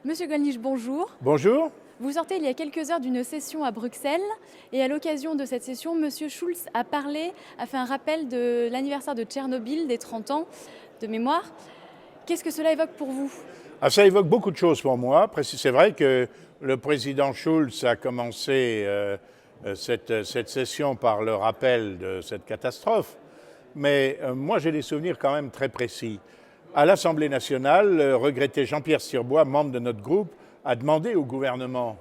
Monsieur Gollnisch, bonjour. Bonjour. Vous sortez il y a quelques heures d'une session à Bruxelles et à l'occasion de cette session, Monsieur Schulz a fait un rappel de l'anniversaire de Tchernobyl des 30 ans de mémoire. Qu'est-ce que cela évoque pour vous ? Ça évoque beaucoup de choses pour moi. C'est vrai que le président Schulz a commencé cette session par le rappel de cette catastrophe, mais moi j'ai des souvenirs quand même très précis. À l'Assemblée nationale, le regretté Jean-Pierre Stirbois, membre de notre groupe, a demandé au gouvernement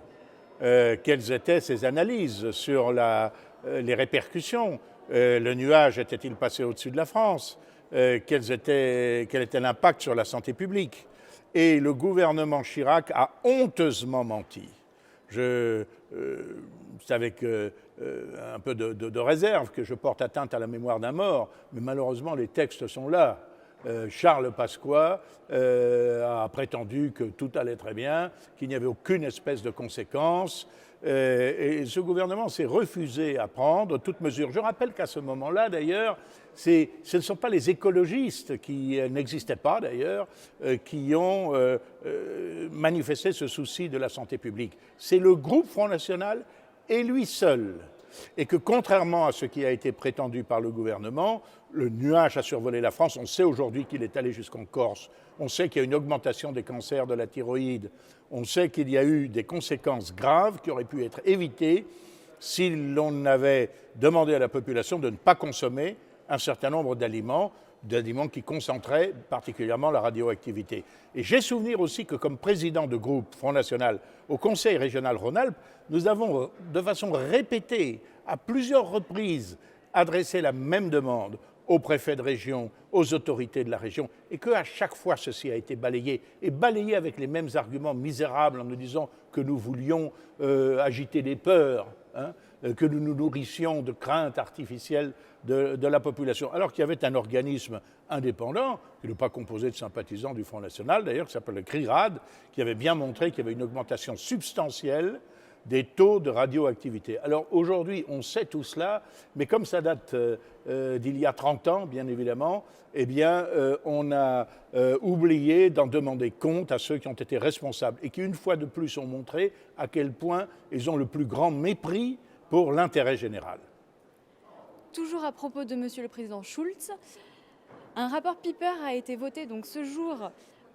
quelles étaient ses analyses sur les répercussions. Le nuage était-il passé au-dessus de la France ? Quel était l'impact sur la santé publique? Et le gouvernement Chirac a honteusement menti. C'est avec un peu de réserve que je porte atteinte à la mémoire d'un mort, mais malheureusement les textes sont là. Charles Pasqua a prétendu que tout allait très bien, qu'il n'y avait aucune espèce de conséquence. Et ce gouvernement s'est refusé à prendre toute mesure. Je rappelle qu'à ce moment-là, d'ailleurs, ce ne sont pas les écologistes, qui n'existaient pas d'ailleurs, qui ont manifesté ce souci de la santé publique. C'est le groupe Front National et lui seul. Et que contrairement à ce qui a été prétendu par le gouvernement, le nuage a survolé la France. On sait aujourd'hui qu'il est allé jusqu'en Corse. On sait qu'il y a une augmentation des cancers de la thyroïde. On sait qu'il y a eu des conséquences graves qui auraient pu être évitées si l'on avait demandé à la population de ne pas consommer un certain nombre d'aliments qui concentraient particulièrement la radioactivité. Et j'ai souvenir aussi que comme président de groupe Front National au Conseil régional Rhône-Alpes, nous avons de façon répétée, à plusieurs reprises, adressé la même demande aux préfets de région, aux autorités de la région, et qu'à chaque fois ceci a été balayé, et balayé avec les mêmes arguments misérables en nous disant que nous voulions agiter des peurs, que nous nous nourrissions de craintes artificielles de la population, alors qu'il y avait un organisme indépendant, qui n'est pas composé de sympathisants du Front National d'ailleurs, qui s'appelle le CRIRAD, qui avait bien montré qu'il y avait une augmentation substantielle des taux de radioactivité. Alors aujourd'hui, on sait tout cela, mais comme ça date d'il y a 30 ans, bien évidemment, eh bien, on a oublié d'en demander compte à ceux qui ont été responsables et qui, une fois de plus, ont montré à quel point ils ont le plus grand mépris pour l'intérêt général. Toujours à propos de Monsieur le Président Schulz, un rapport Piper a été voté donc ce jour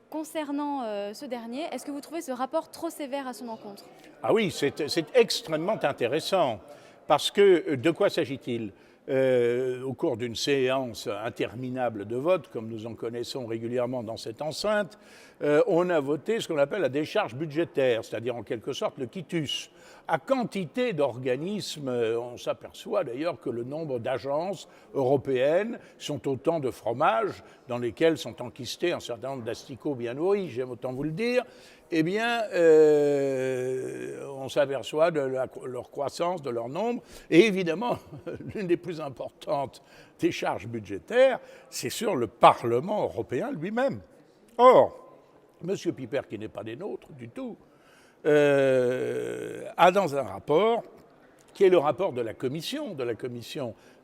concernant ce dernier. Est-ce que vous trouvez ce rapport trop sévère à son encontre ? Ah oui, c'est extrêmement intéressant, parce que de quoi s'agit-il ? Au cours d'une séance interminable de vote, comme nous en connaissons régulièrement dans cette enceinte, on a voté ce qu'on appelle la décharge budgétaire, c'est-à-dire en quelque sorte le quitus. À quantité d'organismes, on s'aperçoit d'ailleurs que le nombre d'agences européennes sont autant de fromages dans lesquels sont enquistés un certain nombre d'asticots bien nourris, j'aime autant vous le dire. Eh bien, on s'aperçoit de leur croissance, de leur nombre. Et évidemment, l'une des plus importantes des charges budgétaires, c'est sur le Parlement européen lui-même. Or, M. Piper, qui n'est pas des nôtres du tout, a dans un rapport, qui est le rapport de la commission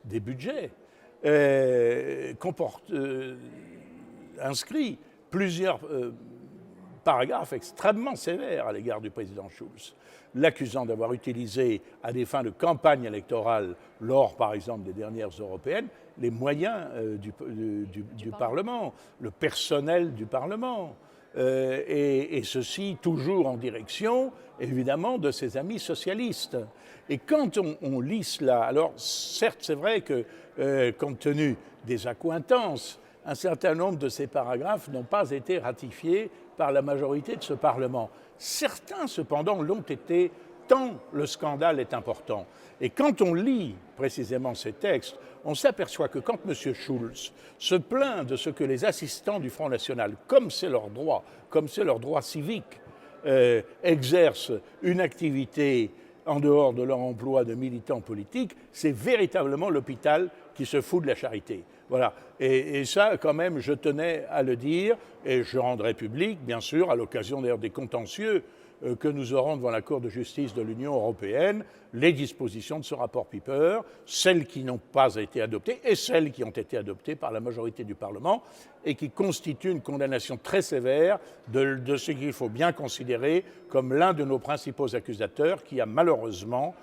des budgets, inscrit plusieurs paragraphe extrêmement sévère à l'égard du président Schulz, l'accusant d'avoir utilisé à des fins de campagne électorale, lors par exemple des dernières européennes, les moyens du Parlement, le personnel du Parlement, et ceci toujours en direction, évidemment, de ses amis socialistes. Et quand on lit cela, alors certes c'est vrai que, compte tenu des accointances, un certain nombre de ces paragraphes n'ont pas été ratifiés par la majorité de ce Parlement. Certains, cependant, l'ont été tant le scandale est important. Et quand on lit précisément ces textes, on s'aperçoit que quand M. Schulz se plaint de ce que les assistants du Front National, comme c'est leur droit civique, exercent une activité en dehors de leur emploi de militants politiques, c'est véritablement l'hôpital qui se fout de la charité. Voilà. Et ça, quand même, je tenais à le dire, et je rendrai public, bien sûr, à l'occasion d'ailleurs des contentieux que nous aurons devant la Cour de justice de l'Union européenne les dispositions de ce rapport Pieper, celles qui n'ont pas été adoptées et celles qui ont été adoptées par la majorité du Parlement et qui constituent une condamnation très sévère de ce qu'il faut bien considérer comme l'un de nos principaux accusateurs qui a malheureusement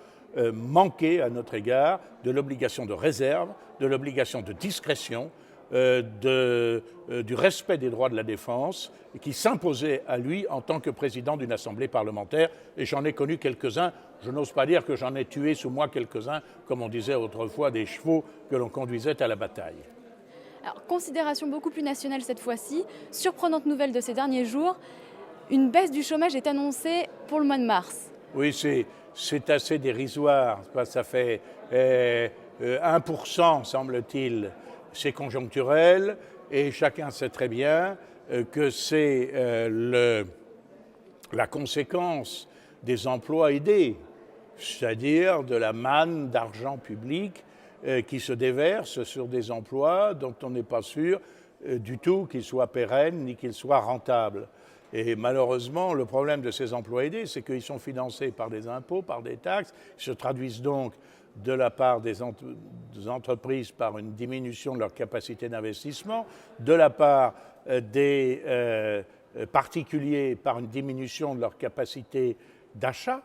manqué à notre égard de l'obligation de réserve, de l'obligation de discrétion, du respect des droits de la défense qui s'imposait à lui en tant que président d'une assemblée parlementaire. Et j'en ai connu quelques-uns. Je n'ose pas dire que j'en ai tué sous moi quelques-uns, comme on disait autrefois, des chevaux que l'on conduisait à la bataille. Alors, considération beaucoup plus nationale cette fois-ci. Surprenante nouvelle de ces derniers jours, une baisse du chômage est annoncée pour le mois de mars. Oui, c'est assez dérisoire. Ça fait 1%, semble-t-il. C'est conjoncturel et chacun sait très bien que c'est la conséquence des emplois aidés, c'est-à-dire de la manne d'argent public qui se déverse sur des emplois dont on n'est pas sûr du tout qu'ils soient pérennes ni qu'ils soient rentables. Et malheureusement, le problème de ces emplois aidés, c'est qu'ils sont financés par des impôts, par des taxes, ils se traduisent donc de la part des entreprises par une diminution de leur capacité d'investissement, de la part des particuliers par une diminution de leur capacité d'achat.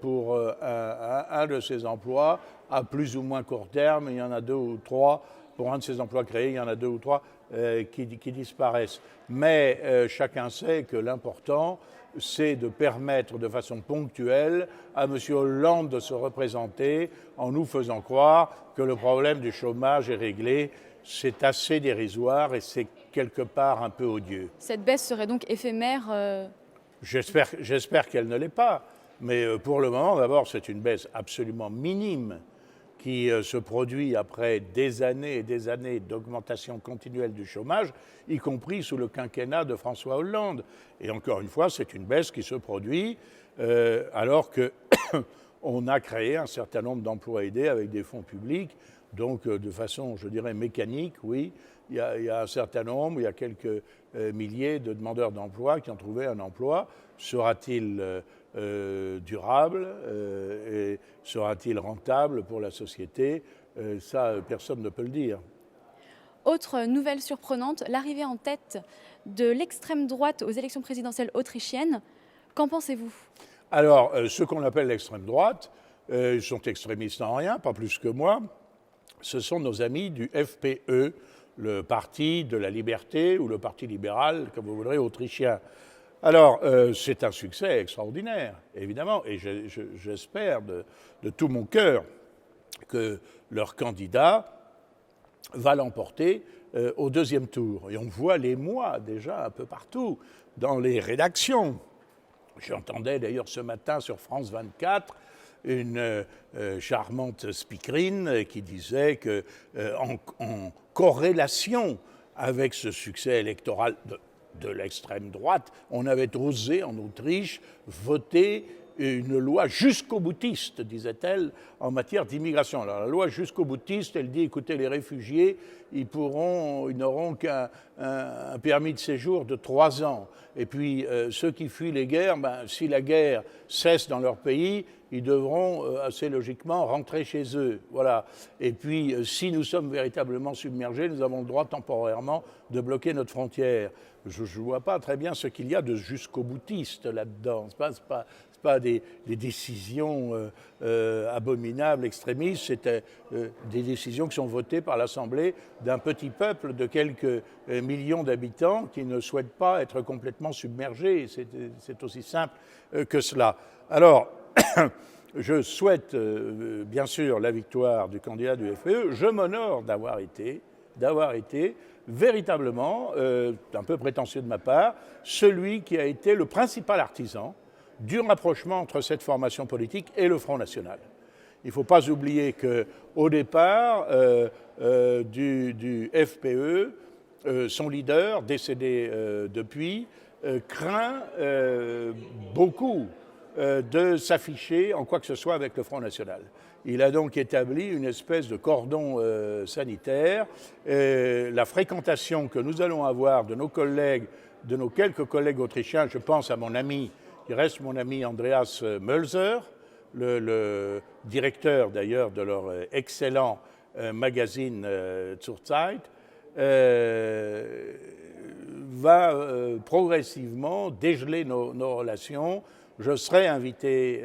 Pour un de ces emplois, à plus ou moins court terme, il y en a 2 ou 3. Pour un de ces emplois créés, il y en a 2 ou 3 qui disparaissent. Mais chacun sait que l'important, c'est de permettre de façon ponctuelle à M. Hollande de se représenter en nous faisant croire que le problème du chômage est réglé. C'est assez dérisoire et c'est quelque part un peu odieux. Cette baisse serait donc éphémère J'espère qu'elle ne l'est pas. Mais pour le moment, d'abord, c'est une baisse absolument minime qui se produit après des années et des années d'augmentation continuelle du chômage, y compris sous le quinquennat de François Hollande. Et encore une fois, c'est une baisse qui se produit alors qu'on a créé un certain nombre d'emplois aidés avec des fonds publics. Donc, de façon, je dirais, mécanique, oui, il y a un certain nombre, il y a quelques milliers de demandeurs d'emploi qui ont trouvé un emploi. Sera-t-il durable et sera-t-il rentable pour la société? Ça, personne ne peut le dire. Autre nouvelle surprenante, l'arrivée en tête de l'extrême droite aux élections présidentielles autrichiennes. Qu'en pensez-vous? Alors, ceux qu'on appelle l'extrême droite, ils sont extrémistes en rien, pas plus que moi. Ce sont nos amis du FPE, le Parti de la Liberté ou le Parti libéral, comme vous voudrez, autrichien. Alors, c'est un succès extraordinaire, évidemment, et j'espère de tout mon cœur que leur candidat va l'emporter au deuxième tour. Et on voit l'émoi déjà un peu partout, dans les rédactions. J'entendais d'ailleurs ce matin sur France 24 une charmante speakerine qui disait qu'en corrélation avec ce succès électoral de l'extrême droite, on avait osé en Autriche voter une loi jusqu'au-boutiste, disait-elle, en matière d'immigration. Alors la loi jusqu'au-boutiste, elle dit, écoutez, les réfugiés, ils n'auront qu'un permis de séjour de 3 ans. Et puis ceux qui fuient les guerres, si la guerre cesse dans leur pays, ils devront assez logiquement rentrer chez eux. Voilà. Et puis si nous sommes véritablement submergés, nous avons le droit temporairement de bloquer notre frontière. Je ne vois pas très bien ce qu'il y a de jusqu'au-boutiste là-dedans. Ce n'est pas des décisions abominables, extrémistes, c'est des décisions qui sont votées par l'Assemblée d'un petit peuple de quelques millions d'habitants qui ne souhaitent pas être complètement submergés. C'est aussi simple que cela. Alors, je souhaite bien sûr la victoire du candidat du FPE. Je m'honore d'avoir été véritablement, un peu prétentieux de ma part, celui qui a été le principal artisan du rapprochement entre cette formation politique et le Front National. Il ne faut pas oublier qu'au départ du FPE, son leader, décédé depuis, craint beaucoup de s'afficher en quoi que ce soit avec le Front National. Il a donc établi une espèce de cordon sanitaire. La fréquentation que nous allons avoir de nos collègues de nos quelques collègues autrichiens. Je pense à mon ami, qui reste mon ami Andreas Mölzer, le directeur d'ailleurs de leur excellent magazine Zur Zeit, va progressivement dégeler nos relations. Je serai invité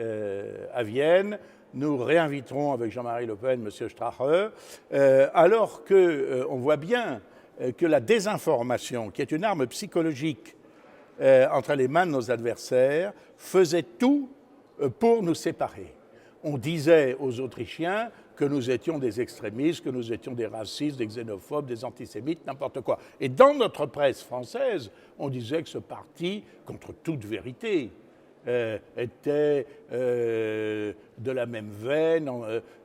à Vienne. Nous réinviterons avec Jean-Marie Le Pen M. Strache, alors qu'on voit bien que la désinformation, qui est une arme psychologique entre les mains de nos adversaires, faisait tout pour nous séparer. On disait aux Autrichiens que nous étions des extrémistes, que nous étions des racistes, des xénophobes, des antisémites, n'importe quoi. Et dans notre presse française, on disait que ce parti, contre toute vérité, était de la même veine,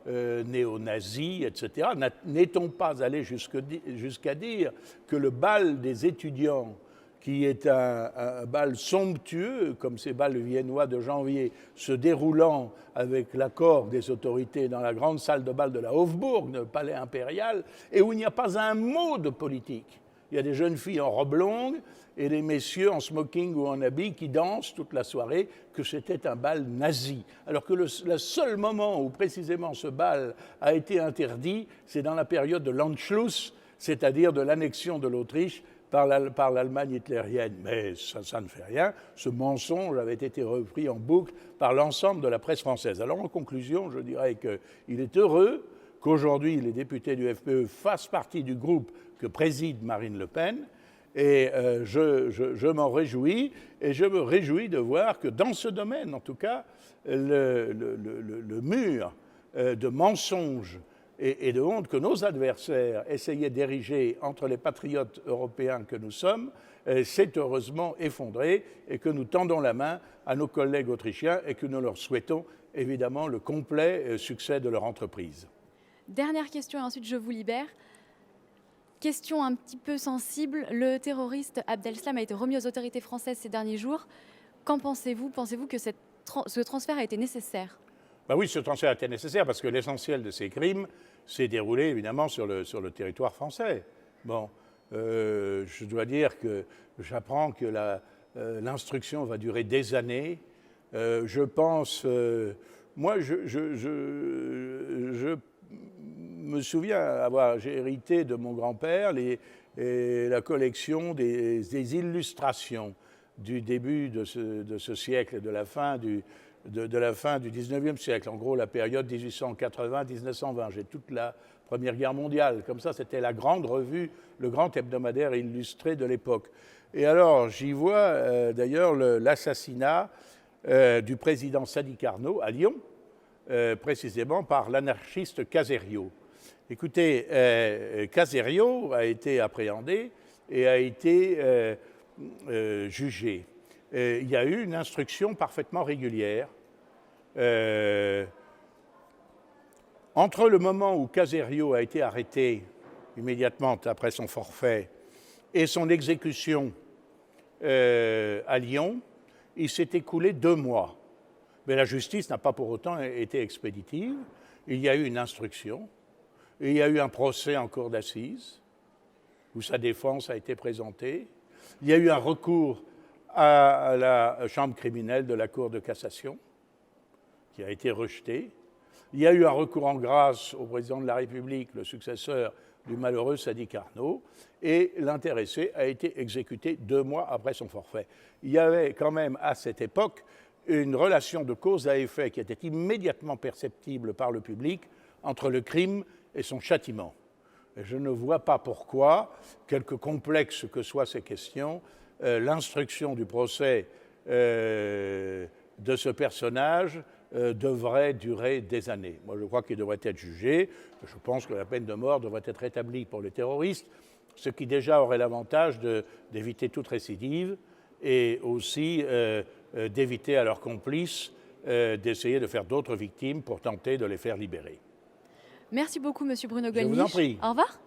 néo-nazi, etc. N'est-on pas allé jusqu'à dire que le bal des étudiants, qui est un bal somptueux, comme ces bals viennois de janvier, se déroulant avec l'accord des autorités dans la grande salle de bal de la Hofburg, le palais impérial, et où il n'y a pas un mot de politique. Il y a des jeunes filles en robe longue et des messieurs en smoking ou en habit qui dansent toute la soirée, que c'était un bal nazi. Alors que le seul moment où précisément ce bal a été interdit, c'est dans la période de l'Anschluss, c'est-à-dire de l'annexion de l'Autriche par l'Allemagne hitlérienne. Mais ça ne fait rien. Ce mensonge avait été repris en boucle par l'ensemble de la presse française. Alors en conclusion, je dirais qu'il est heureux qu'aujourd'hui les députés du FPE fassent partie du groupe que préside Marine Le Pen. Et je m'en réjouis, et je me réjouis de voir que dans ce domaine, en tout cas, le mur de mensonges et de honte que nos adversaires essayaient d'ériger entre les patriotes européens que nous sommes, s'est heureusement effondré, et que nous tendons la main à nos collègues autrichiens et que nous leur souhaitons évidemment le complet succès de leur entreprise. Dernière question et ensuite je vous libère. Question un petit peu sensible, le terroriste Abdeslam a été remis aux autorités françaises ces derniers jours. Qu'en pensez-vous? Pensez-vous que ce transfert a été nécessaire? Ben oui, ce transfert a été nécessaire parce que l'essentiel de ces crimes s'est déroulé évidemment sur le territoire français. Bon, je dois dire que j'apprends que l'instruction va durer des années. Je pense, moi, je me souviens j'ai hérité de mon grand-père la collection des illustrations du début de ce siècle, de la fin du 19e siècle, en gros la période 1880-1920. J'ai toute la Première Guerre mondiale, comme ça, c'était la grande revue, le grand hebdomadaire illustré de l'époque. Et alors, j'y vois d'ailleurs l'assassinat du président Sadi Carnot à Lyon, précisément par l'anarchiste Caserio. Écoutez, Caserio a été appréhendé et a été jugé. Il y a eu une instruction parfaitement régulière. Entre le moment où Caserio a été arrêté, immédiatement après son forfait, et son exécution à Lyon, il s'est écoulé 2 mois. Mais la justice n'a pas pour autant été expéditive. Il y a eu une instruction, et il y a eu un procès en cour d'assises, où sa défense a été présentée. Il y a eu un recours à la chambre criminelle de la Cour de cassation, qui a été rejeté. Il y a eu un recours en grâce au président de la République, le successeur du malheureux Sadi Carnot, et l'intéressé a été exécuté 2 mois après son forfait. Il y avait quand même à cette époque une relation de cause à effet qui était immédiatement perceptible par le public entre le crime et son châtiment. Et je ne vois pas pourquoi, quelque complexes que soient ces questions, l'instruction du procès de ce personnage devrait durer des années. Moi, je crois qu'il devrait être jugé. Je pense que la peine de mort devrait être rétablie pour les terroristes, ce qui déjà aurait l'avantage d'éviter toute récidive et aussi d'éviter à leurs complices d'essayer de faire d'autres victimes pour tenter de les faire libérer. Merci beaucoup, Monsieur Bruno Gollnisch. Je vous en prie. Au revoir.